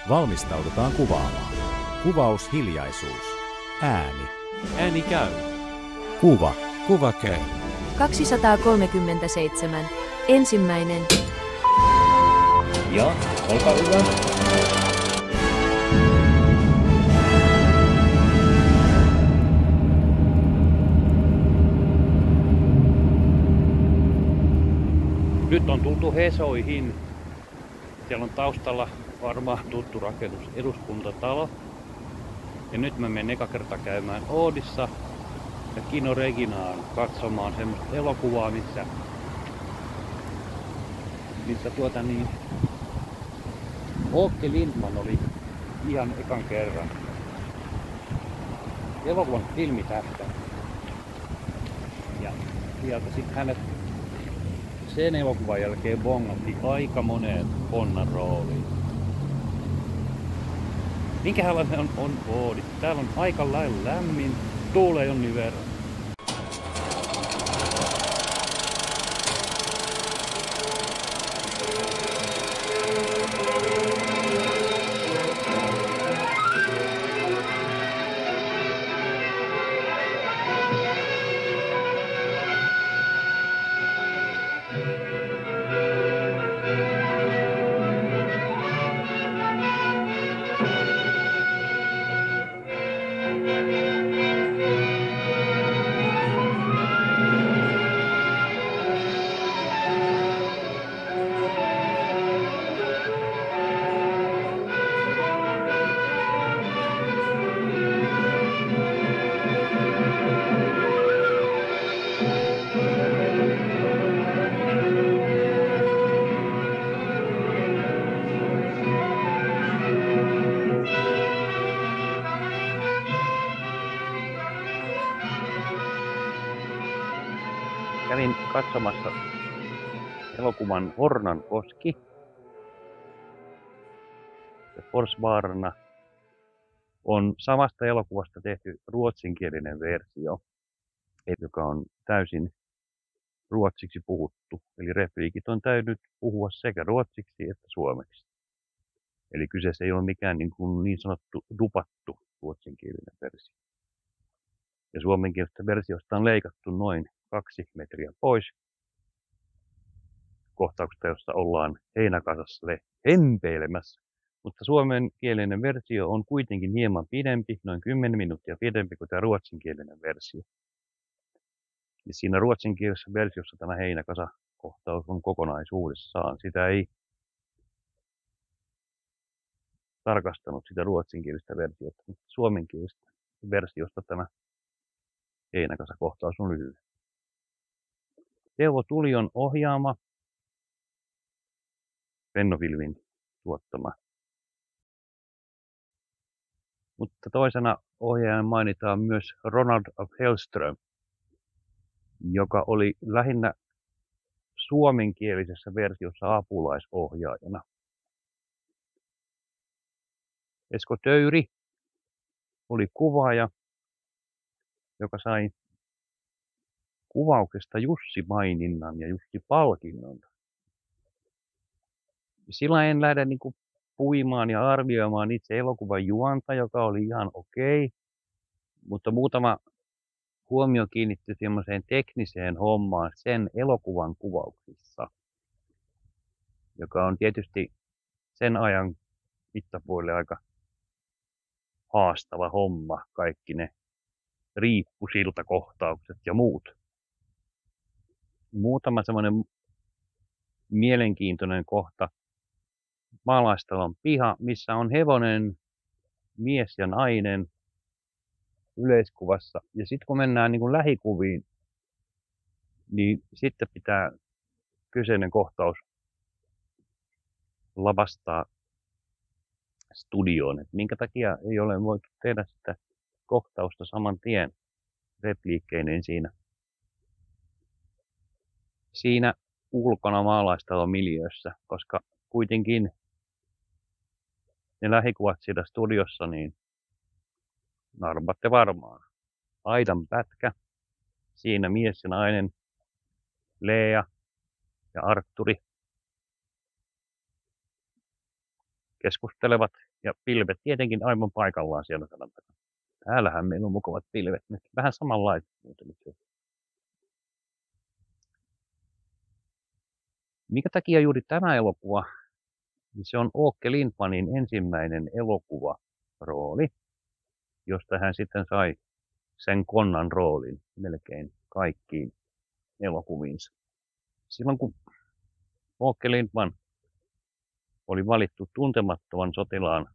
Valmistaudutaan kuvaamaan. Kuvaus hiljaisuus. Ääni. Ääni käy. Kuva. Kuva käy. 237. Ensimmäinen. Ja, olkaa hyvä. Nyt on tultu Hesoihin. Siellä on taustalla varmaan tuttu rakennus, eduskuntatalo. Ja nyt mä menen eka kerta käymään Oodissa ja Kino Reginaan katsomaan semmoista elokuvaa, missä Åke Lindman oli ihan ekan kerran elokuvan filmitähtä. Ja sieltä sitten hänet sen elokuvan jälkeen bongatti aika moneen Ponnan rooliin. Minkälainen on Oodi? Täällä on aika lailla lämmin, tuulee jonnin verran. Kävin katsomassa elokuvan Hornankoski ja Forsvarna on samasta elokuvasta tehty ruotsinkielinen versio, joka on täysin ruotsiksi puhuttu. Eli repliikit on täytynyt puhua sekä ruotsiksi että suomeksi. Eli kyseessä ei ole mikään niin sanottu dupattu ruotsinkielinen versio. Ja suomenkielisestä versiosta on leikattu noin 2 metriä pois kohtauksesta, jossa ollaan heinäkasassa hempeilemässä. Mutta suomenkielinen versio on kuitenkin hieman pidempi, noin 10 minuuttia pidempi kuin tämä ruotsinkielinen versio. Ja siinä ruotsinkielisessä versiossa tämä heinäkasa-kohtaus on kokonaisuudessaan. Sitä ei tarkastanut sitä ruotsinkielistä versiota, mutta suomenkielistä versiosta tämä heinäkasa-kohtaus on lyhyt. Teuvo Tulion ohjaama, Fennovilmin tuottama. Mutta toisena ohjaajana mainitaan myös Ronald of Hellström, joka oli lähinnä suomenkielisessä versiossa apulaisohjaajana. Esko Töyri oli kuvaaja, joka sai kuvauksesta Jussi-maininnan ja Jussi-palkinnon. Sillä en lähde puimaan ja arvioimaan itse elokuvan juonta, joka oli ihan okei, mutta muutama huomio kiinnittyi semmoiseen tekniseen hommaan sen elokuvan kuvauksissa, joka on tietysti sen ajan mittapuolelle aika haastava homma, kaikki ne riippusiltakohtaukset ja muut. Muutama semmoinen mielenkiintoinen kohta. Maalaistalon piha, missä on hevonen, mies ja nainen yleiskuvassa. Ja sitten kun mennään lähikuviin, niin sitten pitää kyseinen kohtaus lavastaa studioon. Et minkä takia ei ole voitu tehdä sitä kohtausta saman tien repliikkeineen siinä ulkona maalaistalon miljöössä, koska kuitenkin ne lähikuvat siellä studiossa, niin arvaatte varmaan. Aidan pätkä, siinä mies ja nainen, Lea ja Artturi keskustelevat ja pilvet tietenkin aivan paikallaan siellä sanan takana. Täällähän meillä on mukavat pilvet nyt. Vähän samanlaiset muuten itse asiassa. Minkä takia juuri tämä elokuva, niin se on Åke Lindmanin ensimmäinen elokuvarooli, josta hän sitten sai sen konnan roolin melkein kaikkiin elokuviinsa. Silloin kun Åke Lindman oli valittu Tuntemattoman sotilaan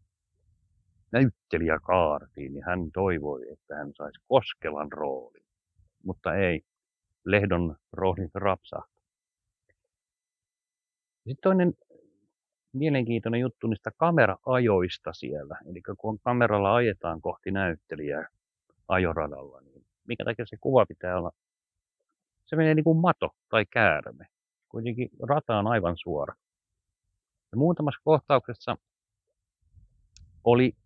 näyttelijäkaartiin, niin hän toivoi, että hän saisi Koskelan roolin, mutta ei, Lehdon rooli rapsahti. Sitten toinen mielenkiintoinen juttu niistä kamera-ajoista siellä, eli kun kameralla ajetaan kohti näyttelijää ajoradalla, niin mikä takia se kuva pitää olla, se menee niin kuin mato tai käärme. Kuitenkin rata on aivan suora. Ja muutamassa kohtauksessa oli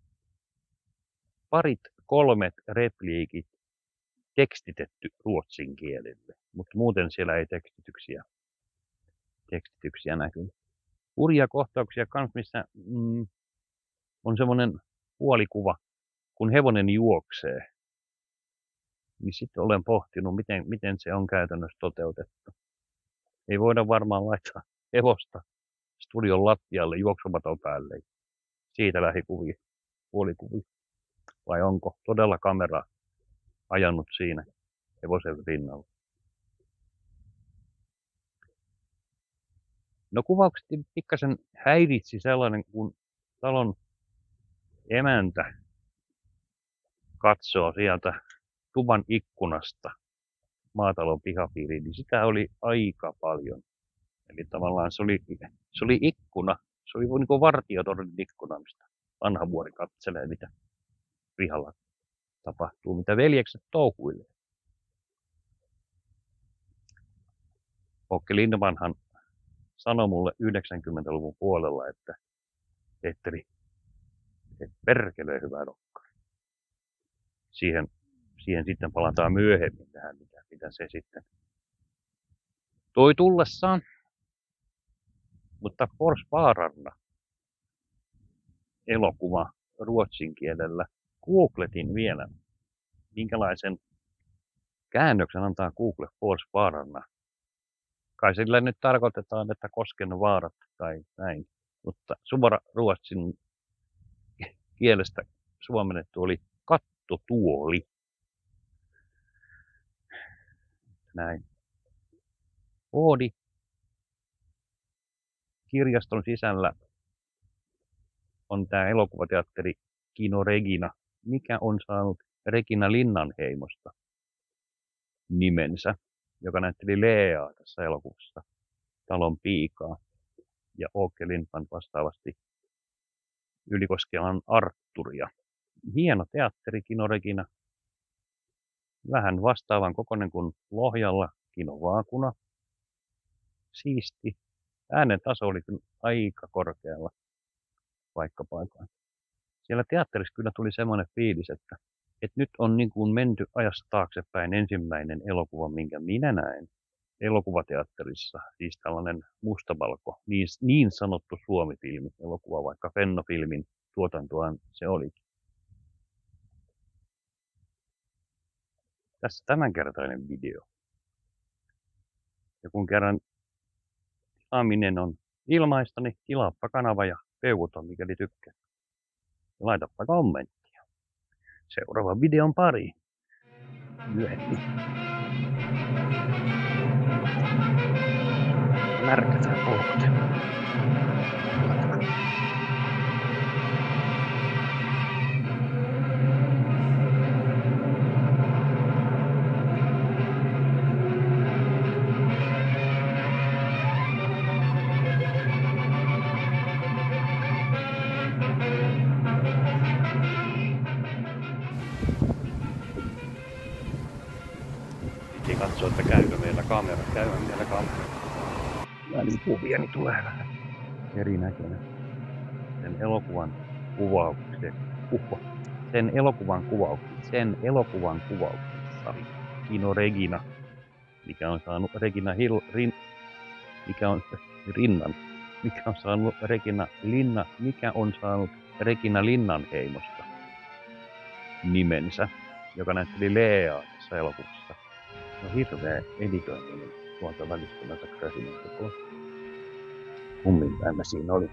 kolmet repliikit tekstitetty ruotsin kielelle, mutta muuten siellä ei tekstityksiä näkyy. Hurjia kohtauksia kans, missä on semmoinen puolikuva, kun hevonen juoksee. Niin sitten olen pohtinut, miten se on käytännössä toteutettu. Ei voida varmaan laittaa hevosta studion lattialle juoksumaton päälle. Siitä lähikuvia, puolikuvia. Vai onko todella kamera ajanut siinä hevosen rinnalla? No kuvaukset pikkasen häiritsi sellainen, kun talon emäntä katsoo sieltä tuvan ikkunasta maatalon pihapiiriin, niin sitä oli aika paljon. Eli tavallaan se oli ikkuna, se oli niin kuin vartiotornin ikkuna, mistä vanha vuori katselee, mitä pihalla tapahtuu, mitä veljekset touhuilee. Åke Lindmanhan sanoi mulle 90-luvun puolella, että Petteri, et perkelee hyvä dokkari. Siihen sitten palataan myöhemmin tähän, mitä se sitten toi tullessaan. Mutta Forsvararna elokuva ruotsin kielellä. Googletin vielä, minkälaisen käännöksen antaa Google Forsvararna. Kai sillä nyt tarkoitetaan, että Kosken vaarat tai näin. Mutta suora ruotsin kielestä suomennettu oli kattotuoli. Näin. Oodi kirjaston sisällä on tämä elokuvateatteri Kino Regina, mikä on saanut Regina Linnanheimosta nimensä, joka näytteli Leaa tässä elokuvassa, talon piikaa, ja Åke Lindman vastaavasti Ylikoskelan Artturia. Hieno teatteri Kino Regina, vähän vastaavan kokoinen kuin Lohjalla Kino Vaakuna. Siisti. Äänen taso oli kyllä aika korkealla paikkapaikoin. Siellä teatterissa kyllä tuli semmoinen fiilis, että nyt on niin kuin menty ajassa taaksepäin ensimmäinen elokuva, minkä minä näin elokuvateatterissa. Siis tällainen mustavalko, niin sanottu Suomi-filmi elokuva, vaikka Fenno-filmin tuotantoaan se olikin. Tässä tämänkertainen video. Ja kun kerran tilaaminen on ilmaista, niin tilaappa kanava ja peukuta, mikäli tykkää. Ja laitappa kommenttia. Seuraava videon pari. Myöhemmin. Märkätään polkot. Katso, että käykö meillä kamera. Käydään meillä kamera. Välipuviani tulee vähän erinäköinen. Sen elokuvan kuvauksessa Kino Regina, mikä on saanut Regina mikä on Rinnan, mikä on saanut Regina Linnanheimosta nimensä, joka näytteli Leaa tässä elokuvassa. No hirveä editointi tuolta välistämänsä Krasinan koko. Kummin päin siinä oli.